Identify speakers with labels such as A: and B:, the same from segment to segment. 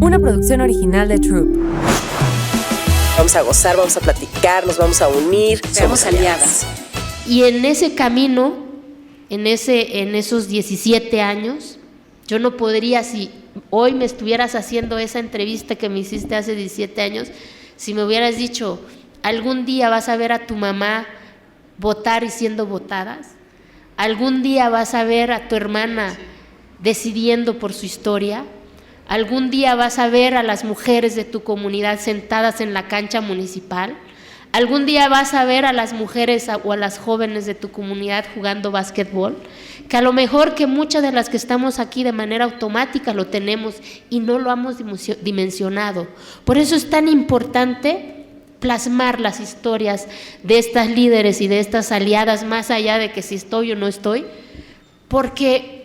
A: Una producción original de Troop.
B: Vamos a gozar, vamos a platicar, nos vamos a unir.
C: Somos aliadas.
D: Y en ese camino, en esos 17 años, yo no podría, si hoy me estuvieras haciendo esa entrevista que me hiciste hace 17 años, si me hubieras dicho, algún día vas a ver a tu mamá votar y siendo votadas, algún día vas a ver a tu hermana decidiendo por su historia, algún día vas a ver a las mujeres de tu comunidad sentadas en la cancha municipal, algún día vas a ver a las mujeres o a las jóvenes de tu comunidad jugando básquetbol, que a lo mejor que muchas de las que estamos aquí de manera automática lo tenemos y no lo hemos dimensionado. Por eso es tan importante plasmar las historias de estas líderes y de estas aliadas, más allá de que si estoy o no estoy, porque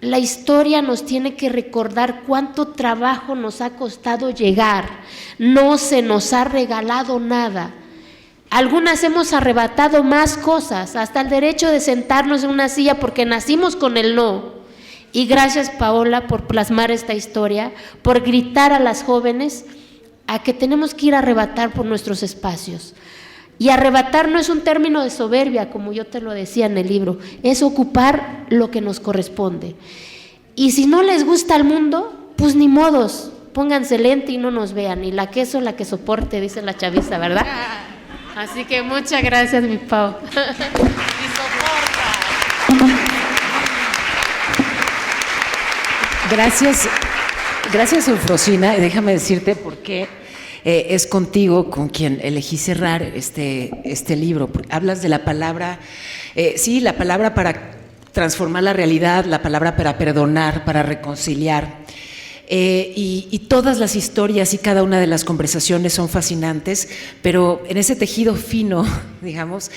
D: la historia nos tiene que recordar cuánto trabajo nos ha costado llegar. No se nos ha regalado nada. Algunas hemos arrebatado más cosas, hasta el derecho de sentarnos en una silla porque nacimos con el no. Y gracias, Paola, por plasmar esta historia, por gritar a las jóvenes a que tenemos que ir a arrebatar por nuestros espacios. Y arrebatar no es un término de soberbia, como yo te lo decía en el libro, es ocupar lo que nos corresponde. Y si no les gusta al mundo, pues ni modos, pónganse lente y no nos vean, y la queso, la que soporte, dice la chaviza, ¿verdad? Así que muchas gracias, mi Pau.
C: Gracias, Eufrosina, y déjame decirte por qué es contigo con quien elegí cerrar este libro. Hablas de la palabra, sí, la palabra para transformar la realidad, la palabra para perdonar, para reconciliar. Y todas las historias y cada una de las conversaciones son fascinantes, pero en ese tejido fino, digamos,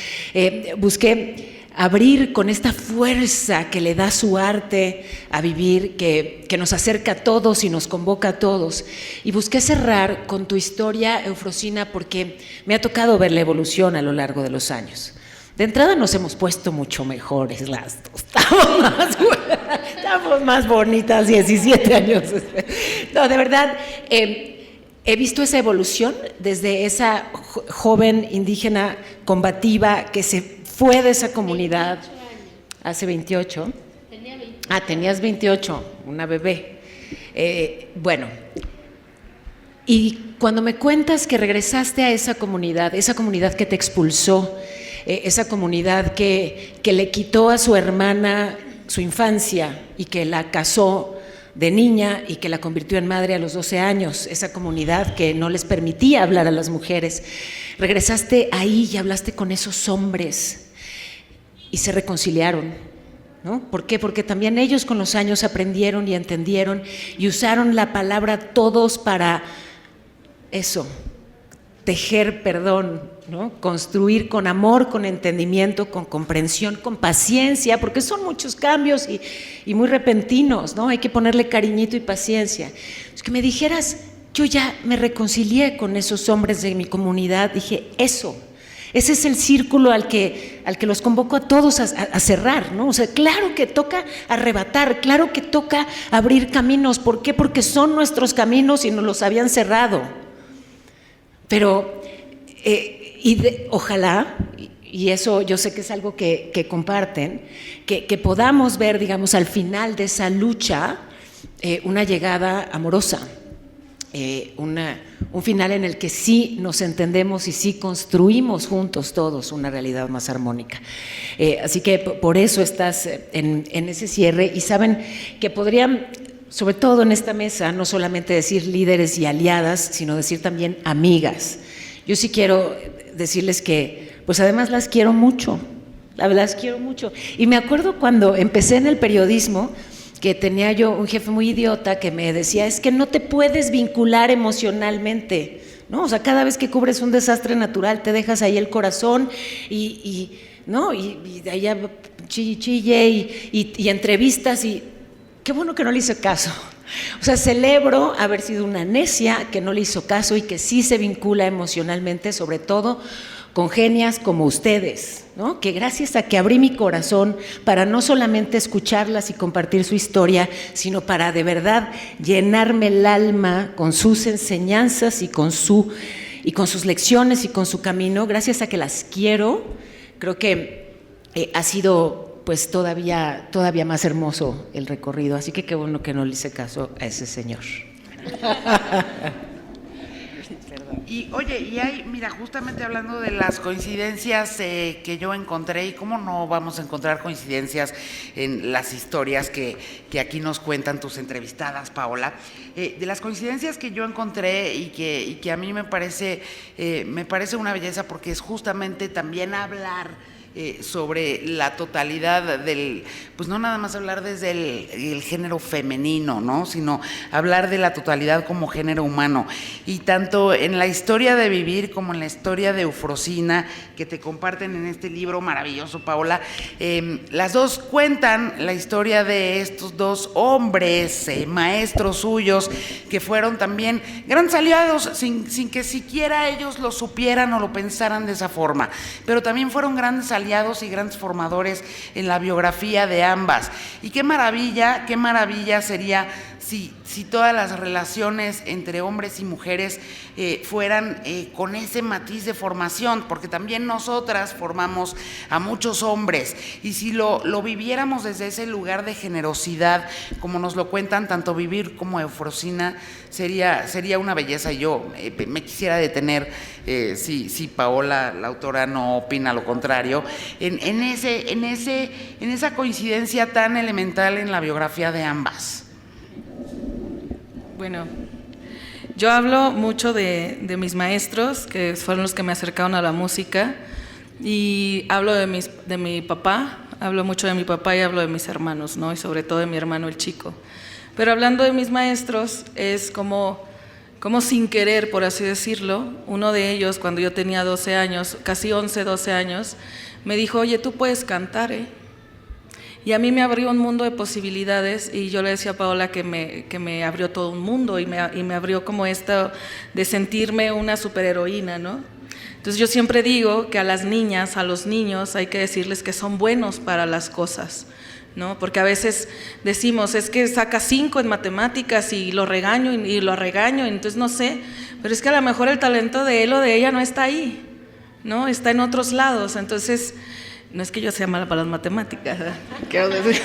C: busqué abrir con esta fuerza que le da su arte a vivir, que nos acerca a todos y nos convoca a todos. Y busqué cerrar con tu historia, Eufrosina, porque me ha tocado ver la evolución a lo largo de los años. De entrada nos hemos puesto mucho mejores las dos, estamos más bonitas 17 años. No, de verdad, he visto esa evolución desde esa joven indígena combativa que se fue de esa comunidad hace 28.
D: Tenía 20.
C: Tenías 28, una bebé. Bueno, y cuando me cuentas que regresaste a esa comunidad que te expulsó, esa comunidad que le quitó a su hermana su infancia y que la casó de niña y que la convirtió en madre a los 12 años, esa comunidad que no les permitía hablar a las mujeres. Regresaste ahí y hablaste con esos hombres y se reconciliaron, ¿no? ¿Por qué? Porque también ellos con los años aprendieron y entendieron y usaron la palabra todos para eso, tejer perdón, ¿no? Construir con amor, con entendimiento, con comprensión, con paciencia, porque son muchos cambios y muy repentinos, ¿no? Hay que ponerle cariñito y paciencia. Es que me dijeras, yo ya me reconcilié con esos hombres de mi comunidad, dije, ese es el círculo al que los convoco a todos a cerrar, ¿no? O sea, claro que toca arrebatar, claro que toca abrir caminos. ¿Por qué? Porque son nuestros caminos y nos los habían cerrado. Pero ojalá, y eso yo sé que es algo que comparten, que podamos ver, digamos, al final de esa lucha, una llegada amorosa, un final en el que sí nos entendemos y sí construimos juntos todos una realidad más armónica. Así que por eso estás en ese cierre, y saben que podrían, sobre todo en esta mesa, no solamente decir líderes y aliadas, sino decir también amigas. Yo sí quiero decirles que, pues además las quiero mucho, las quiero mucho. Y me acuerdo cuando empecé en el periodismo, que tenía yo un jefe muy idiota que me decía, es que no te puedes vincular emocionalmente, ¿no? O sea, cada vez que cubres un desastre natural te dejas ahí el corazón ¿no? Y de allá chille y entrevistas, y qué bueno que no le hice caso. O sea, celebro haber sido una necia que no le hizo caso y que sí se vincula emocionalmente, sobre todo con genias como ustedes, ¿no? Que gracias a que abrí mi corazón para no solamente escucharlas y compartir su historia, sino para de verdad llenarme el alma con sus enseñanzas y con sus lecciones y con su camino, gracias a que las quiero, creo que ha sido pues todavía más hermoso el recorrido, así que qué bueno que no le hice caso a ese señor.
E: Y oye, mira, justamente hablando de las coincidencias que yo encontré, y cómo no vamos a encontrar coincidencias en las historias que aquí nos cuentan tus entrevistadas, Paola, de las coincidencias que yo encontré y que a mí me parece una belleza, porque es justamente también hablar sobre la totalidad pues no nada más hablar desde el género femenino, ¿no? Sino hablar de la totalidad como género humano. Y tanto en la historia de Vivir como en la historia de Eufrosina, que te comparten en este libro maravilloso, Paola, las dos cuentan la historia de estos dos hombres, maestros suyos, que fueron también grandes aliados sin que siquiera ellos lo supieran o lo pensaran de esa forma, pero también fueron grandes aliados y grandes formadores en la biografía de ambas. Y qué maravilla sería si todas las relaciones entre hombres y mujeres fueran con ese matiz de formación, porque también nosotras formamos a muchos hombres, y si lo viviéramos desde ese lugar de generosidad, como nos lo cuentan tanto Vivir como Eufrosina, sería una belleza. Y yo me quisiera detener, si Paola, la autora, no opina lo contrario, en esa coincidencia tan elemental en la biografía de ambas.
F: Bueno, yo hablo mucho de mis maestros, que fueron los que me acercaron a la música, y hablo de mi papá, hablo mucho de mi papá y hablo de mis hermanos, ¿no? Y sobre todo de mi hermano el chico. Pero hablando de mis maestros, es como sin querer, por así decirlo, uno de ellos, cuando yo tenía 12 años, casi 11, 12 años, me dijo: oye, tú puedes cantar, ¿eh? Y a mí me abrió un mundo de posibilidades, y yo le decía a Paola que me abrió todo un mundo, y me abrió como esto de sentirme una superheroína, ¿no? Entonces yo siempre digo que a las niñas, a los niños, hay que decirles que son buenos para las cosas, ¿no? Porque a veces decimos, es que saca 5 en matemáticas y lo regaño, y entonces no sé, pero es que a lo mejor el talento de él o de ella no está ahí, ¿no? Está en otros lados. Entonces, no es que yo sea mala para las matemáticas, quiero decir,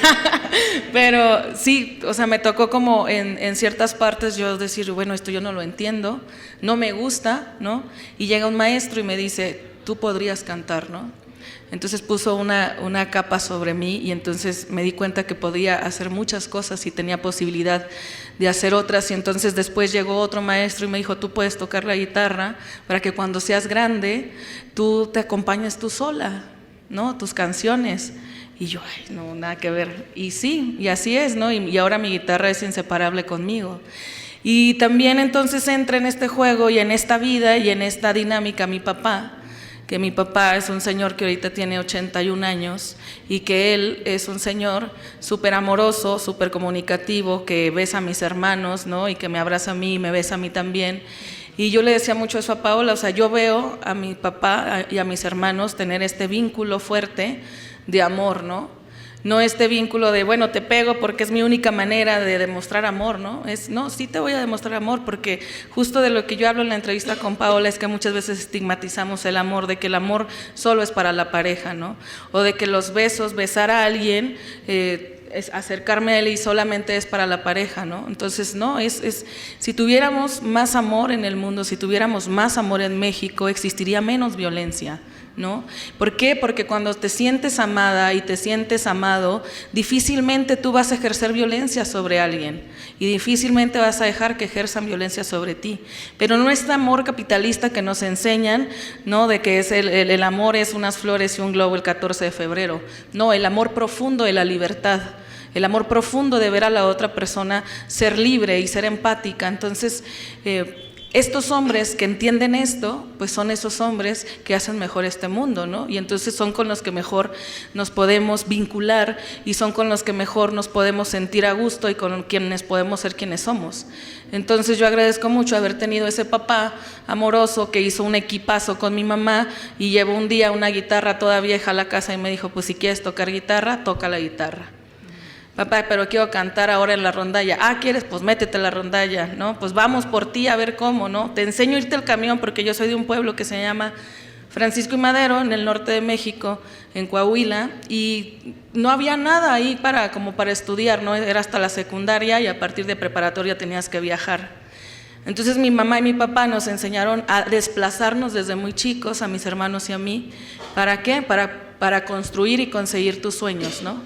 F: pero sí, o sea, me tocó como en ciertas partes yo decir, bueno, esto yo no lo entiendo, no me gusta, ¿no? Y llega un maestro y me dice, tú podrías cantar, ¿no? Entonces puso una capa sobre mí, y entonces me di cuenta que podía hacer muchas cosas y tenía posibilidad de hacer otras. Y entonces después llegó otro maestro y me dijo, tú puedes tocar la guitarra para que cuando seas grande tú te acompañes tú sola, ¿no? Tus canciones. Y yo, ay, no, nada que ver. Y sí, y así es, ¿no? Y ahora mi guitarra es inseparable conmigo. Y también entonces entra en este juego y en esta vida y en esta dinámica mi papá, que mi papá es un señor que ahorita tiene 81 años, y que él es un señor súper amoroso, súper comunicativo, que besa a mis hermanos, ¿no? Y que me abraza a mí y me besa a mí también. Y yo le decía mucho eso a Paola, o sea, yo veo a mi papá y a mis hermanos tener este vínculo fuerte de amor, ¿no? No este vínculo de, bueno, te pego porque es mi única manera de demostrar amor, ¿no? No, sí te voy a demostrar amor, porque justo de lo que yo hablo en la entrevista con Paola es que muchas veces estigmatizamos el amor, de que el amor solo es para la pareja, ¿no? O de que los besos, besar a alguien, es acercarme a él y solamente es para la pareja, ¿no? Entonces, no, si tuviéramos más amor en el mundo, si tuviéramos más amor en México, existiría menos violencia, ¿no? ¿Por qué? Porque cuando te sientes amada y te sientes amado, difícilmente tú vas a ejercer violencia sobre alguien, y difícilmente vas a dejar que ejerzan violencia sobre ti. Pero no este amor capitalista que nos enseñan, ¿no? De que es el amor es unas flores y un globo el 14 de febrero. No, el amor profundo de la libertad, el amor profundo de ver a la otra persona ser libre y ser empática. Entonces, estos hombres que entienden esto, pues son esos hombres que hacen mejor este mundo, ¿no? Y entonces son con los que mejor nos podemos vincular y son con los que mejor nos podemos sentir a gusto y con quienes podemos ser quienes somos. Entonces yo agradezco mucho haber tenido ese papá amoroso que hizo un equipazo con mi mamá y llevó un día una guitarra toda vieja a la casa y me dijo, pues si quieres tocar guitarra, toca la guitarra. Papá, pero quiero cantar ahora en la rondalla. Ah, ¿quieres? Pues métete a la rondalla, ¿no? Pues vamos por ti a ver cómo, ¿no? Te enseño a irte al camión porque yo soy de un pueblo que se llama Francisco y Madero, en el norte de México, en Coahuila, y no había nada ahí como para estudiar, ¿no? Era hasta la secundaria y a partir de preparatoria tenías que viajar. Entonces mi mamá y mi papá nos enseñaron a desplazarnos desde muy chicos, a mis hermanos y a mí. ¿Para qué? Para construir y conseguir tus sueños, ¿no?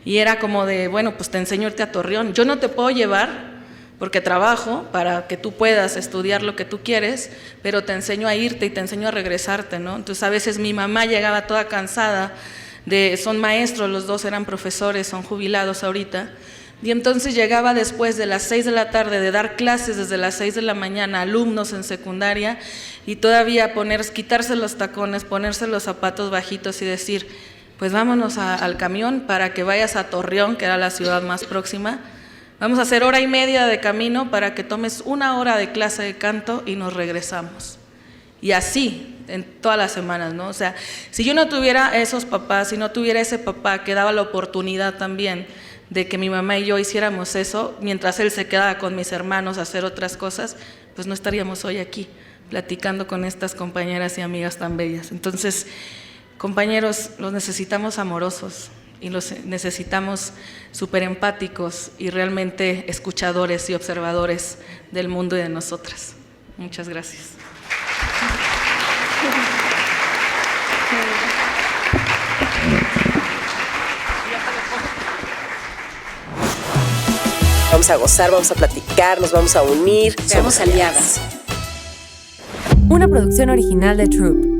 F: Y era como de, bueno, pues te enseño a irte a Torreón. Yo no te puedo llevar porque trabajo para que tú puedas estudiar lo que tú quieres, pero te enseño a irte y te enseño a regresarte, ¿no? Entonces a veces mi mamá llegaba toda cansada, son maestros, los dos eran profesores, son jubilados ahorita, y entonces llegaba después de las 6 de la tarde de dar clases desde las 6 de la mañana a alumnos en secundaria y todavía quitarse los tacones, ponerse los zapatos bajitos y decir, pues vámonos al camión para que vayas a Torreón, que era la ciudad más próxima. Vamos a hacer 1 hora y media de camino para que tomes 1 hora de clase de canto y nos regresamos. Y así, en todas las semanas, ¿no? O sea, si yo no tuviera esos papás, si no tuviera ese papá que daba la oportunidad también de que mi mamá y yo hiciéramos eso, mientras él se quedaba con mis hermanos a hacer otras cosas, pues no estaríamos hoy aquí platicando con estas compañeras y amigas tan bellas. Entonces, compañeros, los necesitamos amorosos y los necesitamos súper empáticos y realmente escuchadores y observadores del mundo y de nosotras. Muchas gracias.
B: Vamos a gozar, vamos a platicar, nos vamos a unir.
C: Seamos aliadas.
A: Una producción original de Troop.